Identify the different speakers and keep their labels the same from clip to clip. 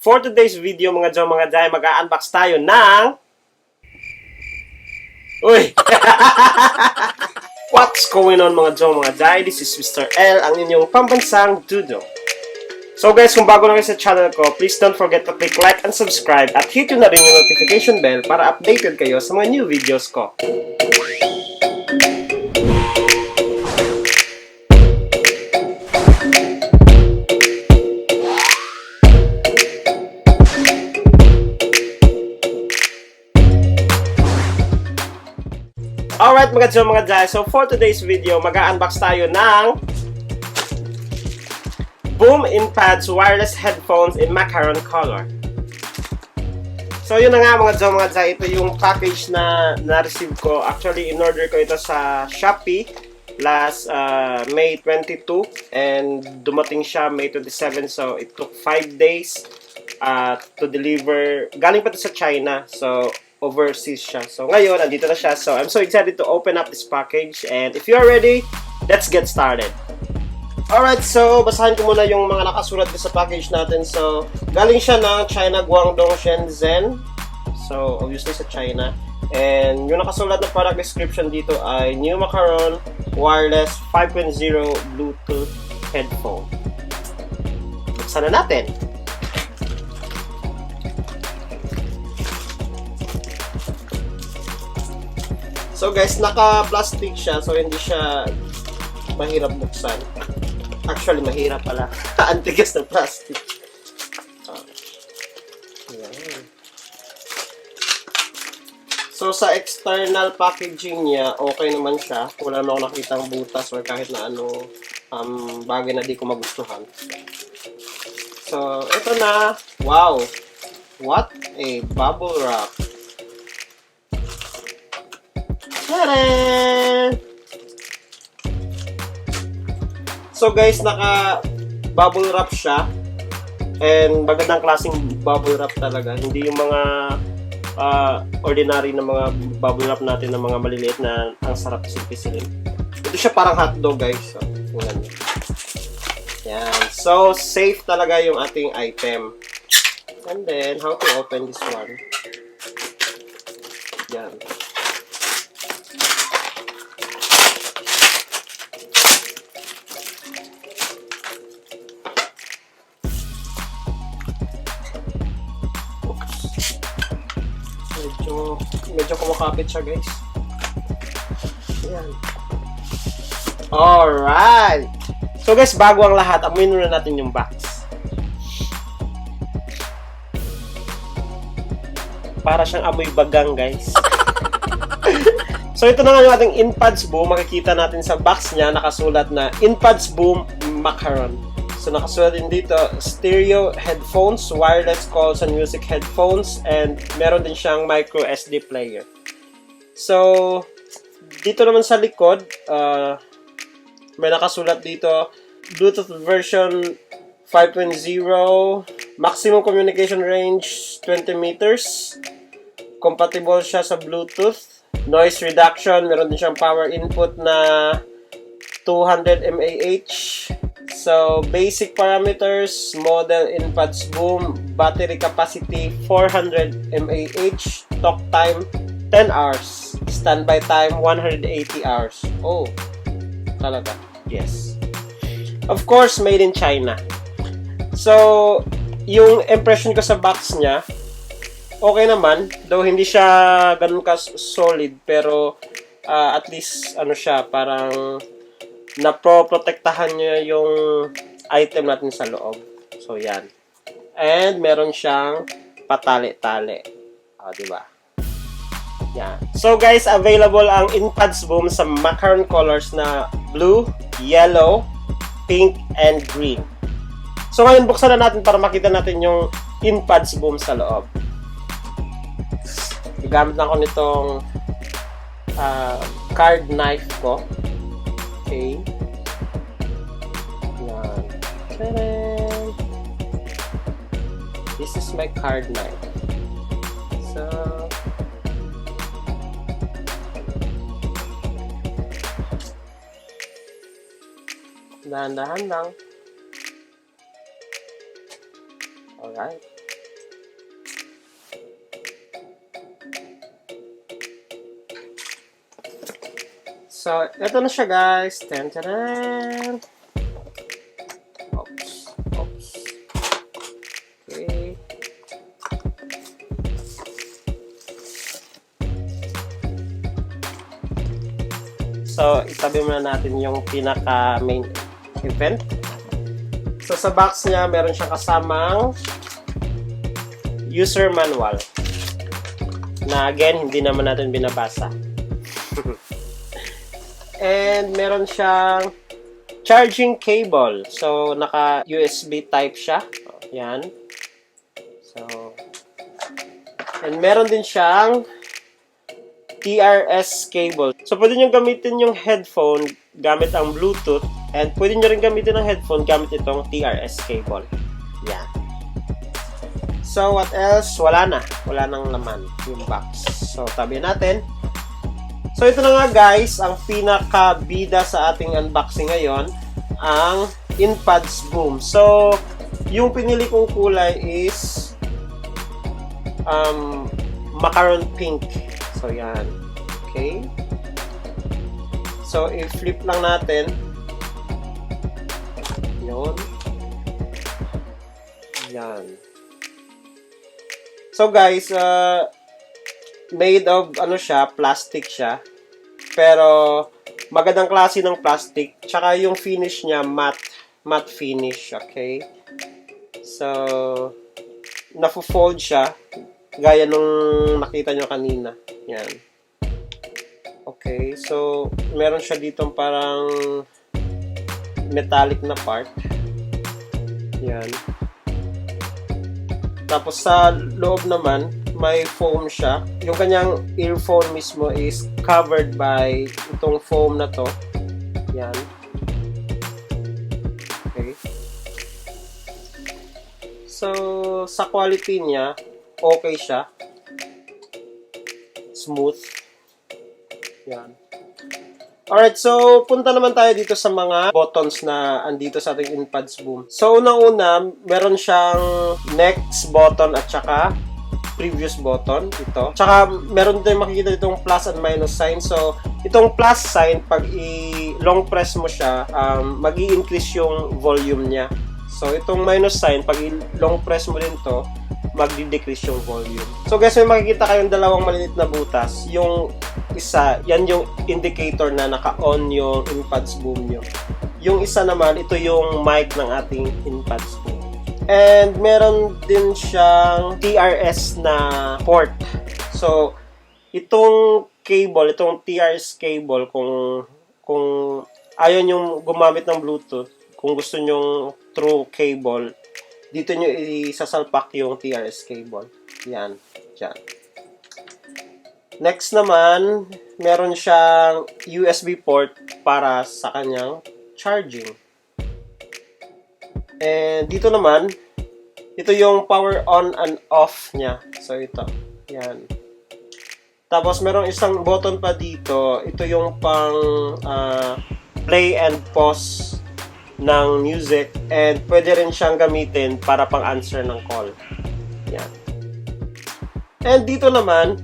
Speaker 1: for today's video mga Joe, mga Jai, mag-unbox tayo ng... Uy! What's going on mga Joe, mga Jai? This is Mr. L, ang inyong pambansang Dudo. So guys, kung bago lang kayo sa channel ko, please don't forget to click like and subscribe at hit nyo na rin yung notification bell para updated kayo sa mga new videos ko. Alright mga Joe, mga Jai, so for today's video, mag-unbox tayo ng Boom InPods wireless headphones in Macaron color. So yun na nga mga Joe, mga Jai, ito yung package na na-receive ko. Actually, in-order ko ito sa Shopee last May 22 and dumating siya May 27, so it took 5 days to deliver. Galing pa ito sa China, so overseas siya. So ngayon, andito na siya. So I'm so excited to open up this package. And if you are ready, let's get started. Alright, so basahin ko muna yung mga nakasulat sa package natin. So galing siya ng China, Guangdong, Shenzhen. So obviously sa China. And yung nakasulat na product description dito ay New Macaron wireless 5.0 Bluetooth headphone. Buksan na natin. So guys, naka-plastic siya, so hindi siya mahirap buksan. Actually, mahirap pala. Antigas na plastic. So sa external packaging niya, okay naman siya. Wala naman ako nakitang butas or kahit na ano bagay na di ko magustuhan. So, ito na. Wow! What a bubble wrap! Tada! So guys, naka bubble wrap siya and magandang klaseng bubble wrap talaga, hindi yung mga ordinary na mga bubble wrap natin na mga maliliit na ang sarap pisil-pisilin. Ito siya parang hotdog guys, so tingnan niyo. Yan, so safe talaga yung ating item. And then how to open this one? Yan. Medyo kumakapit siya guys. Ayan. Alright! So guys, bago ang lahat, amuin muna natin yung box. Para siyang amoy bagang guys. So ito na nga yung ating InPods Boom. Makikita natin sa box niya, nakasulat na InPods Boom Macaron. So nakasulat din dito, stereo headphones, wireless calls and music headphones, and meron din siyang micro SD player. So dito naman sa likod, may nakasulat dito, Bluetooth version 5.0, maximum communication range 20 meters, compatible siya sa Bluetooth, noise reduction, meron din siyang power input na 200 mAh. So, basic parameters, model InPods Boom, battery capacity 400 mAh, talk time 10 hours, standby time 180 hours. Oh, talaga. Yes. Of course, made in China. So, yung impression ko sa box niya, okay naman, though hindi siya ganun ka solid, pero at least ano siya, parang naproprotektahan niya yung item natin sa loob. So, yan. And, meron siyang patali-tali. O, diba? Yan. So, guys, available ang InPods Boom sa Macaron colors na blue, yellow, pink, and green. So, ngayon, buksan na natin para makita natin yung InPods Boom sa loob. Gamit na ako nitong card knife ko. Okay. Yan. Tadaan! This is my card knife. So, dahan-dahan lang. Alright. So, ito na siya guys. Tan-taran! Oops. Oops. Okay. So, itabi muna natin yung pinaka main event. So, sa box niya, meron siyang kasamang user manual. Na again, hindi naman natin binabasa. And meron siyang charging cable. So, naka USB type siya. Yan. So, and meron din siyang TWS cable. So, pwede nyo gamitin yung headphone gamit ang Bluetooth. And pwede nyo rin gamitin ang headphone gamit itong TWS cable. Yan. So, what else? Wala na. Wala nang laman yung box. So, tabi natin. So, ito na nga guys, ang pinaka-bida sa ating unboxing ngayon, ang InPods Boom. So, yung pinili kong kulay is Macaron Pink. So, yan. Okay. So, i-flip lang natin. Yun. Yan. So, guys, made of ano siya, plastic siya. Pero magandang klase ng plastic. Tsaka yung finish niya matte finish, okay? So nafo-fold siya gaya nung nakita nyo kanina. Yan. Okay, so meron siya ditong parang metallic na part. Yan. Tapos sa loob naman may foam siya. Yung kanyang earphone mismo is covered by itong foam na to. Yan. Okay. So, sa quality niya, okay siya. Smooth. Yan. Alright, so punta naman tayo dito sa mga buttons na andito sa ating InPods Boom. So, unang-una, meron siyang next button at saka previous button, ito. Tsaka, meron din makikita itong plus and minus sign. So, itong plus sign, pag i-long press mo siya, mag-i-increase yung volume niya. So, itong minus sign, pag i-long press mo din to, mag-decrease yung volume. So, guys, may makikita kayong dalawang maliit na butas. Yung isa, yan yung indicator na naka-on yung InPods Boom nyo. Yung isa naman, ito yung mic ng ating InPods Boom. And meron din siyang TRS na port. So, itong cable, itong TRS cable, kung ayaw nyo gumamit ng Bluetooth, kung gusto nyo through cable, dito nyo isasalpak yung TRS cable. Yan. Diyan. Next naman, meron siyang USB port para sa kanyang charging. And dito naman, ito yung power on and off niya. So, ito. Yan. Tapos, meron isang button pa dito. Ito yung pang play and pause ng music. And pwede rin siyang gamitin para pang answer ng call. Yan. And dito naman,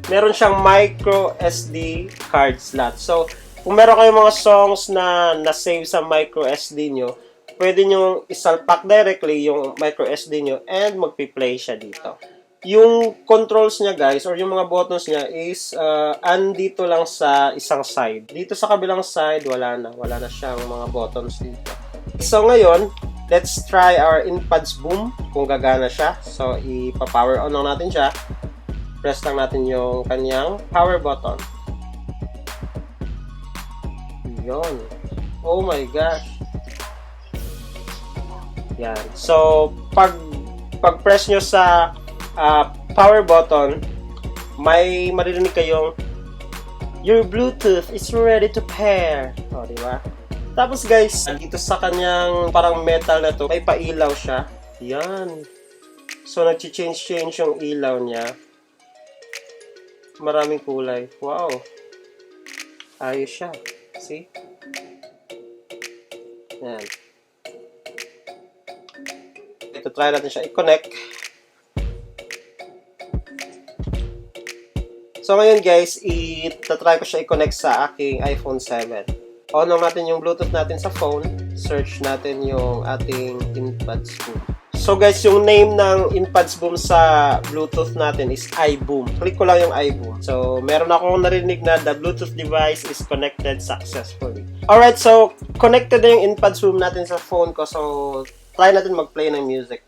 Speaker 1: meron siyang micro SD card slot. So, kung meron kayong mga songs na na-save sa micro SD nyo, pwede nyo isalpak directly yung micro SD nyo and magpi-play siya dito. Yung controls niya guys, or yung mga buttons niya is andito lang sa isang side. Dito sa kabilang side, wala na siyang mga buttons dito. So ngayon, let's try our InPods Boom kung gagana siya. So ipa-power on lang natin siya. Press lang natin yung kanyang power button. Yun. Oh my gosh. Yan. So, pag-press nyo sa power button, may maririnig kayong your Bluetooth is ready to pair. O, diba? Tapos guys, dito sa kanyang parang metal na to, may pailaw siya. Yan. So, nag-change yung ilaw niya. Maraming kulay. Wow. Ayos siya. See? Yan. Ito, try natin siya i-connect. So ngayon guys, itatry ko siya i-connect sa aking iPhone 7. On lang natin yung Bluetooth natin sa phone. Search natin yung ating InPods Boom. So guys, yung name ng InPods Boom sa Bluetooth natin is iBoom. Click ko lang yung iBoom. So meron akong narinig na the Bluetooth device is connected successfully. Alright, so connected na yung InPods Boom natin sa phone ko. So try natin mag-play ng music.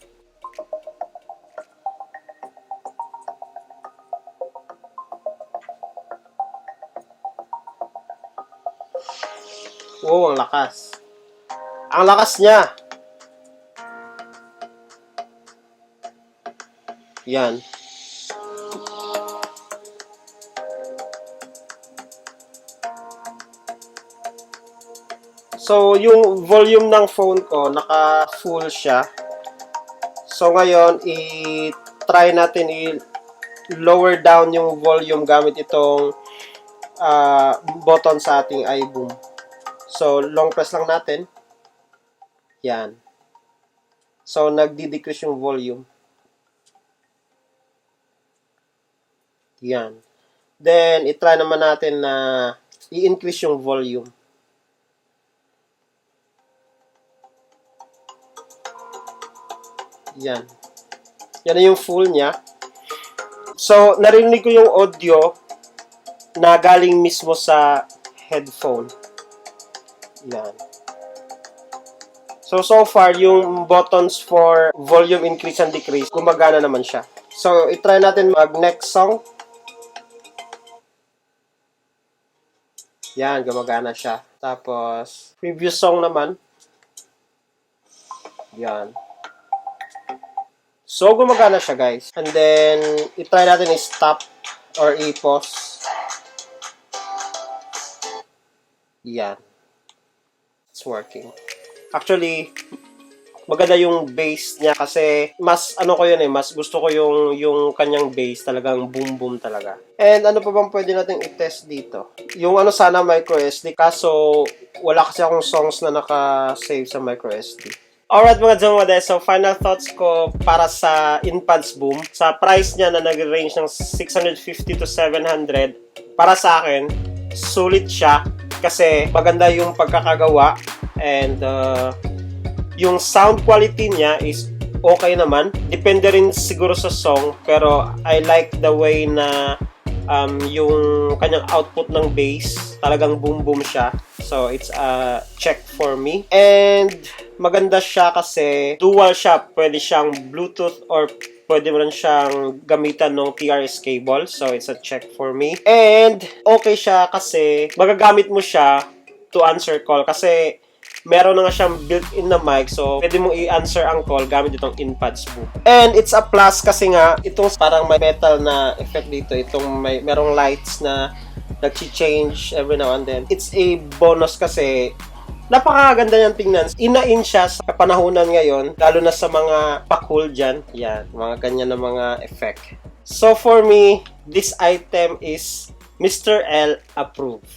Speaker 1: Wow, ang lakas. Ang lakas niya. Yan. So, yung volume ng phone ko, naka-full siya. So, ngayon, i-try natin i-lower down yung volume gamit itong button sa ating iBoom. So, long press lang natin. Yan. So, nagdi-decrease yung volume. Yan. Then, i-try naman natin na i-increase yung volume. Yan. Yan na yung full niya. So, narinig ko yung audio na galing mismo sa headphone. Yan. So far, yung buttons for volume increase and decrease, gumagana naman siya. So, i-try natin mag-next song. Yan, gumagana siya. Tapos, previous song naman. Yan. So, gumagana siya, guys. And then, i-try natin i-stop or i-pause. Yan. It's working. Actually, maganda yung bass niya kasi mas ano ko yun mas gusto ko yung kanyang bass talagang boom boom talaga. And ano pa bang pwede natin i-test dito? Yung ano sana micro SD kaso wala kasi akong songs na naka-save sa micro SD. Alright mga Jomade, so final thoughts ko para sa InPods Boom. Sa price niya na nag-range ng 650 to 700, para sa akin, sulit siya kasi maganda yung pagkakagawa and yung sound quality niya is okay naman. Depende rin siguro sa song, pero I like the way na yung kanyang output ng bass, talagang boom boom siya. So it's a check for me. And maganda siya kasi dual siya. Pwede siyang Bluetooth or pwede mo rin siyang gamitan ng TRS cable. So it's a check for me. And okay siya kasi magagamit mo siya to answer call kasi meron na nga siyang built-in na mic, so pwede mong i-answer ang call gamit itong InPods Boom. And it's a plus kasi nga, itong parang may metal na effect dito, itong merong lights na nag-change every now and then. It's a bonus kasi napakaganda niyang tingnan. Ina-in siya sa kapanahunan ngayon, lalo na sa mga pa-cool dyan. Yan, mga ganyan na mga effect. So for me, this item is Mr. L approved.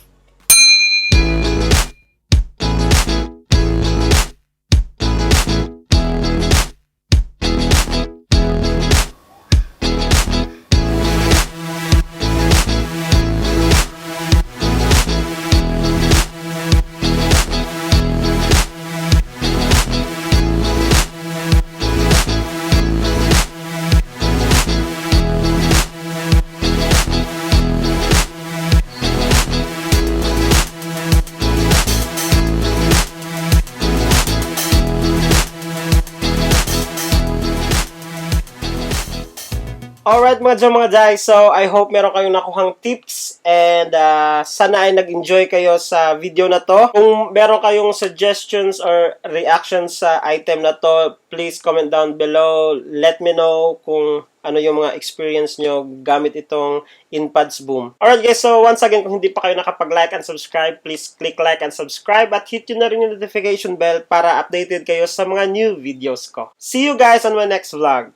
Speaker 1: Alright mga guys, so I hope meron kayong nakuhang tips and sana ay nag-enjoy kayo sa video na to. Kung meron kayong suggestions or reactions sa item na to, please comment down below. Let me know kung ano yung mga experience nyo gamit itong InPods Boom. Alright guys, so once again, kung hindi pa kayo nakapag-like and subscribe, please click like and subscribe at hit yun na rin yung notification bell para updated kayo sa mga new videos ko. See you guys on my next vlog.